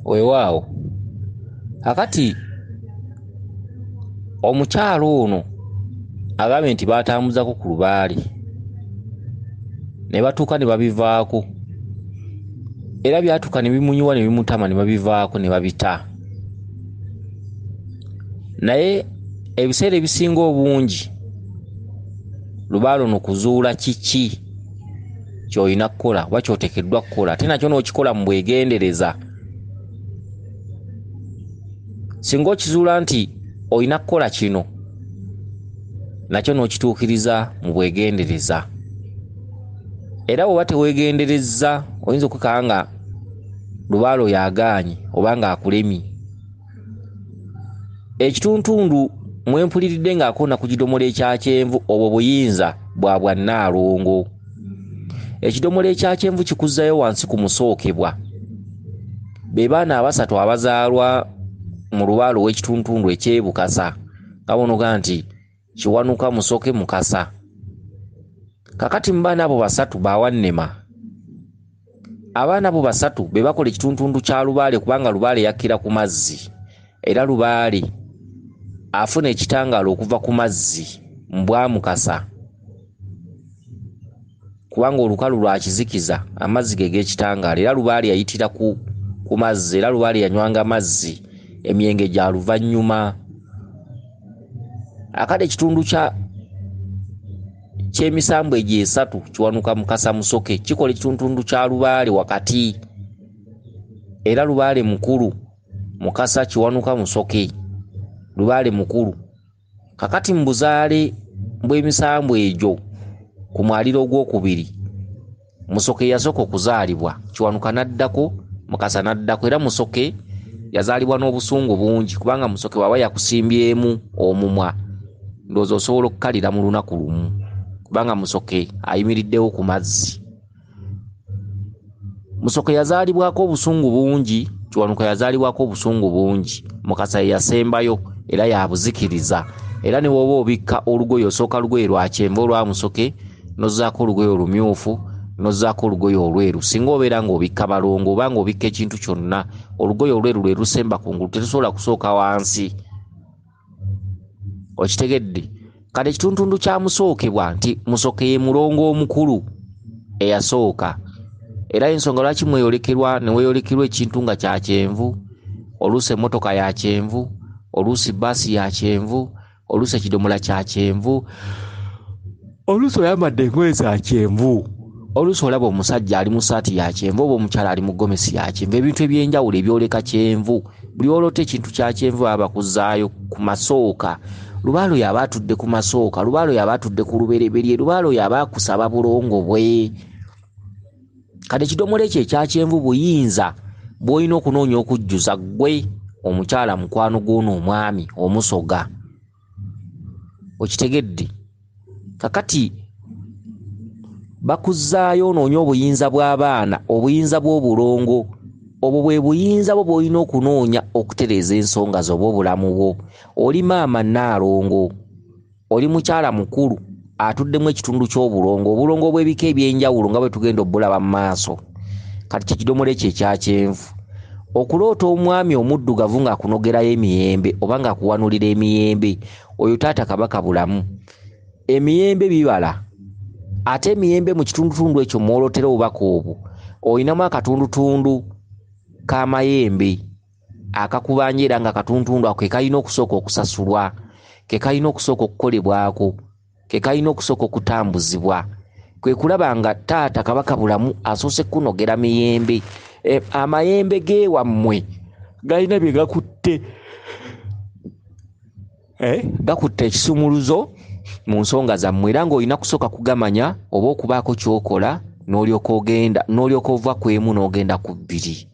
Weewaawo akati omukyalo ono agambye nti baatambuzako ku lubaale ne batuuka ne babivaako era byatuuka ne bimunyiwa ne bimutama ne babivaako ne babita. Naye ebiseera ebisinga obungi lubaale ono kuzuula kiki ky'olina kukola oba ky'oteekeddwa kukola ate nakyo n'okikola mu bwegendereza. Singa okizuula nti olina kukola kino nakyo n'okituukiriza mu bwegendereza. Era bw'oba teweegenderezza oyinza okukanga nga lubaale oyo agaanye oba ng'akulemye. Ekituntundu mwe mpuliridde ng'akoona ku kidomola ekya kyenvu obwo buyinza bwa bwannaalongo. Ekidomola ekya kyenvu kikuzzayo wansi ku musookebwa. Be baana abasatu abazaalwa mu lubaale ow'ekituntundu ekyebukasa nga bonoga nti Kiwanuka Musoke Mukasa. Kakati mu baana abo basatu bawannema. Abaana abo basatu be bakola ekituntundu kya lubaale kubanga lubaale yakkira ku mazzi era lubaale afuna ekitangaala okuva ku mazzi mbwa Mukasa kubanga olukalu lwa kizikiza amazzi ge g'ekitangaala era lubaale yayitira ku mazzi era lubaale yanywanga mazzi emyenge gya luvannyuma. Akade ekitundu ky'emisambu egyo esatu Kiwanuka Mukasa Musoke kikola ekituntundu kya lubaale wakati era lubaale mukulu Mukasa Kiwanuka Musoke lubaale mukulu. Kakati mu buzaale bw'emisambu egyo ku mwaliro ogwokubiri Musoke yasooka okuzaalibwa Kiwanuka n'addako Mukasa n'addako era Musoke yazaalibwa n'obusungu bungi kubanga Musoke bw'aba yakusimbyemu omumwa ndowooza osobola okukalira mu lunaku lumu kubanga Musoke ayimiriddewo ku mazzi. Musoke yazaalibwako obusungu bungi, Kiwanuka yazaalibwako obusungu bungi. Mukasa ye yasembayo era yabuzikiriza era ne bw'oba obikka olugoye osooka lugoye lwa kyenvu olwa Musoke n'ozzaako olugoye olumyufu n'ozzaako olugoye olweru. Singa obeera ng'obikka balongo oba ng'obikka ekintu kyonna olugoye olweru lwe lusemba kungulu terusobola kusooka wansi. Okitegedde? Kale ekituntundu kya musookebwa nti Musoke ye mulongo omukulu eyasooka era ensonga lwaki mweyolekerwa ne weeyolekerwa ekintu nga kya kyenvu, oluusi emmotoka ya kyenvu, oluusi bbaasi ya kyenvu, oluusi ekidomola kya kyenvu, oluusi oyambadde engoye za kyenvu, oluusi olaba omusajja ali mu ssaati ya kyenvu oba omukyala ali mu gomesi ya kyenvu. Ebintu eby'enjawulo ebyoleka kyenvu buli olota ekintu kya kyenvu baba bakuzzaayo ku masooka. Lubaale oyo aba atudde ku masooka, lubaale oyo aba atudde ku lubereberye, lubaale oyo aba akusaba bulongo bwe. Kale ekidomola ekyo ekya kyenvu buyinza bw'olina okunoonya okujjuza ggwe omukyala mukwano gw'ono omwami omusoga. Okitegedde? Kakati bakuzzaayo onoonya obuyinza bw'abaana, obuyinza bw'obulongo. Obwo bwe buyinza bwo bw'olina okunoonya okutereeza ensonga zo oba obulamu bwo. Oli maama Nnaalongo, oli mukyala mukulu atuddemu ekitundu ky'obulongo, obulongo bw'ebika eby'enjawulo nga bwe tugenda obbulaba mu maaso. Kati kyekidomola ekyo ekya kyenvu. Okuloota omwami omuddugavu ng'akunogerayo emiyembe oba ng'akuwanulira emiyembe, oyo taata Kabaka bulamu. Emiyembe bibala ate emiyembe mu kitundutundu ekyo mwolotera obubaka obwo olinamu akatundutundu k'amayembe akakubanja era nga katuntundu ako ke kalina okusooka okusasulwa, ke kalina okusooka okukolebwako, ke kalina okusooka okutambuzibwa. Kwe kulaba nga taata Kabaka bulamu asoose kunogera miyembe. Amayembe g'ewammwe galina bye gakutte, gakutte ekisumuluzo mu nsonga zammwe era ng'olina kusooka kugamanya oba okubaako ky'okola n'olyoka ova ku emu n'ogenda ku bbiri.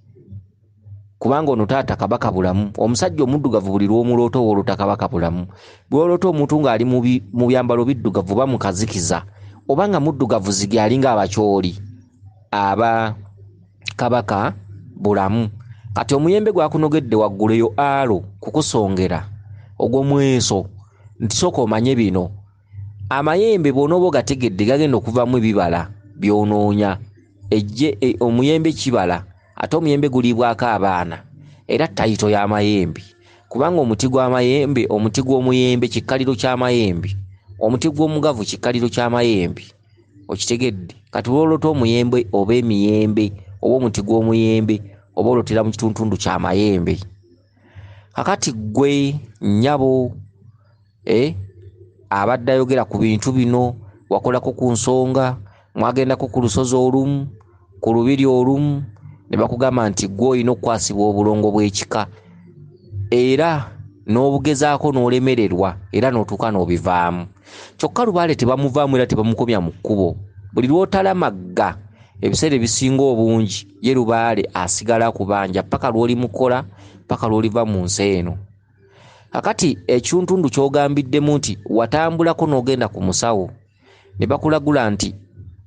Kubanga ono taata Kabaka bulamu, omusajja omuddugavu buli lw'omuloota owoolota Kabaka bulamu. Bw'olota omuntu ng'ali mu byambalo biddugavu oba mu kazikiza oba nga muddugavu zigi alinga abakyoli aba Kabaka bulamu. Kati omuyembe gwakunogedde waggulu eyo alo kukusongera ogw'omweso nti sooka omanye bino. Amayembe bw'onooba ogategedde gagenda okuvamu ebibala by'onoonya. Omuyembe kibala ate omuyembe guliibwako abaana. era tayito y'amayembe, kubanga omuti gw'amayembe, omuti gw'omuyembe kikaliro ky'amayembe, omuti gw'omugavu kikaliro ky'amayembe. Okitegedde? Kati olota omuyembe oba emiyembe oba omuti gw'omuyembe oba olotera mu kitundu ky'amayembe. Kakati gwe nnyabo abadde ayogera ku bintu bino, wakolako ku nsonga, mwagendako ku lusozi olumu, ku lubiri olumu, ne bakugamba nti gwe olina okukwasibwa obulongo bw'ekika, era n'obugezaako n'olemererwa era n'otuuka n'obivaamu. Kyokka Lubaale tebamuvaamu era tebamukomya mu kkubo. Buli lw'otalamagga ebiseera ebisinga obungi ye Lubaale asigala kubanja paka lw'olimukola, paka lw'oliva mu nsi eno. Kakati ekitundu ky'ogambiddemu nti watambulako n'ogenda ku musawo ne bakulagula nti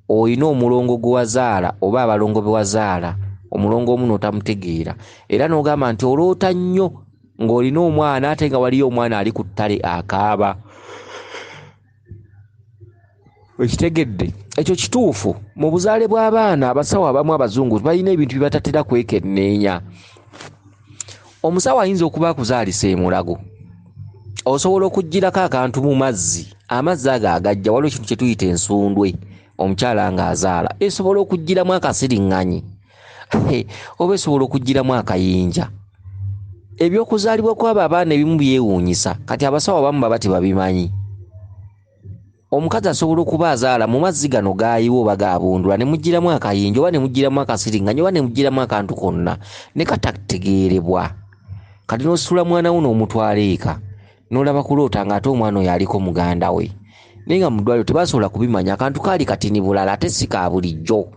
olina omulongo gwe wazaala oba abalongo be wazaala, omulongo omu n'otamutegeera, era n'ogamba nti oloota nnyo ng'olina omwana ate nga waliyo omwana ali ku ttale akaaba. Okitegedde? Ekyo kituufu. Mu buzaale bw'abaana abasawo abamu abazungu balina ebintu bye batatera kwekenneenya. Omusawo ayinza okuba akuzaalisa emulago, osobola okugirako akantu mu mazzi, amazzi ago agajja, waliwo ekintu kye tuyita ensundwe, omukyala ng'azaala esobola okugiramu akasiriŋŋanyi oba esobola okugiramu akayinja. Ebyokuzaalibwa kw'abo abaana ebimu byewuunyisa, kati abasawo abamu baba tebabimanyi. Omukazi asobola okuba azaala mu mazzi gano gaayiwa oba gaabundula ne mugiramu akayinja oba ne mugiramu akasiriŋŋanyi oba ne mugiramu akantu konna ne katategeerebwa. Kati n'ositula mwana wo n'omutwala eka n'olaba kuloota ng'ate omwana oyo aliko muganda we, naye nga mu ddwaliro tebasobola kubimanya, akantu kaali katini bulala ate si ka bulijjo.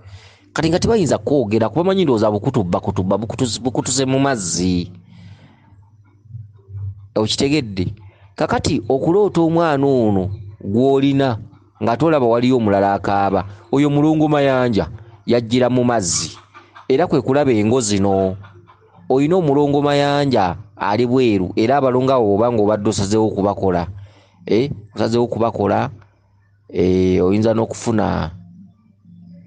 Kati nga tebayinza kwogera kuba manyi ndowooza bukutubba bukutuse mu mazzi. Okitegedde? Kakati okuloota omwana ono gw'olina nga tolaba waliyo omulala akaaba, oyo mulongo mayanja yajjira mu mazzi, era kwe kulaba engo zino. Olina omulongo mayanja ali bweru, era abalongo abo oba ng'obadde osazeewo okubakola, osazeewo okubakola, oyinza n'okufuna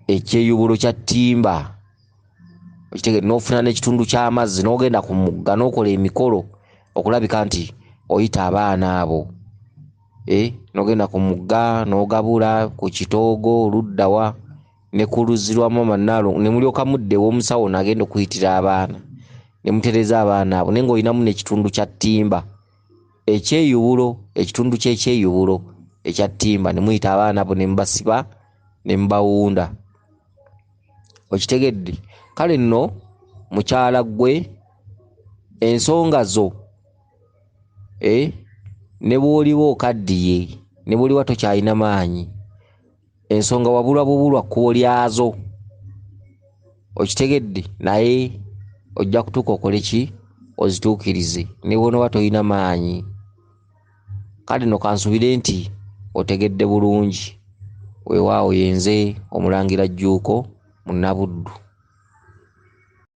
ekyeyubulo kya ttimba, okitegedde, n'ofuna n'ekitundu ky'amazzi n'ogenda ku mugga n'okola emikolo okulabika nti oyita abaana abo. N'ogenda ku mugga n'ogabula ku kitoogo oluddawa ne ku luzzi lwa mama Nalo, ne mulyoka muddewo omusawo n'agenda okuyitira abaana ne mutereza abaana abo, naye ng'olinamu n'ekitundu kya ttimba ekyeyubulo, ekitundu ky'ekyeyubulo ekya ttimba, ne muyita abaana abo ne mubasiba ne mubawunda. Okitegedde? Kale nno mukyala gwe ensonga zo ne bw'oliba okaddiye, ne bw'oliba tokyalina maanyi, ensonga wabulwa bubulwa kkubo lyazo. Okitegedde? Naye ojja kutuuka okole ki? Ozituukirize ne bw'onooba tolina maanyi. Kale nno kansubire nti otegedde bulungi. Weewaawo yenze Omulangira Jjuuko Munnabuddu.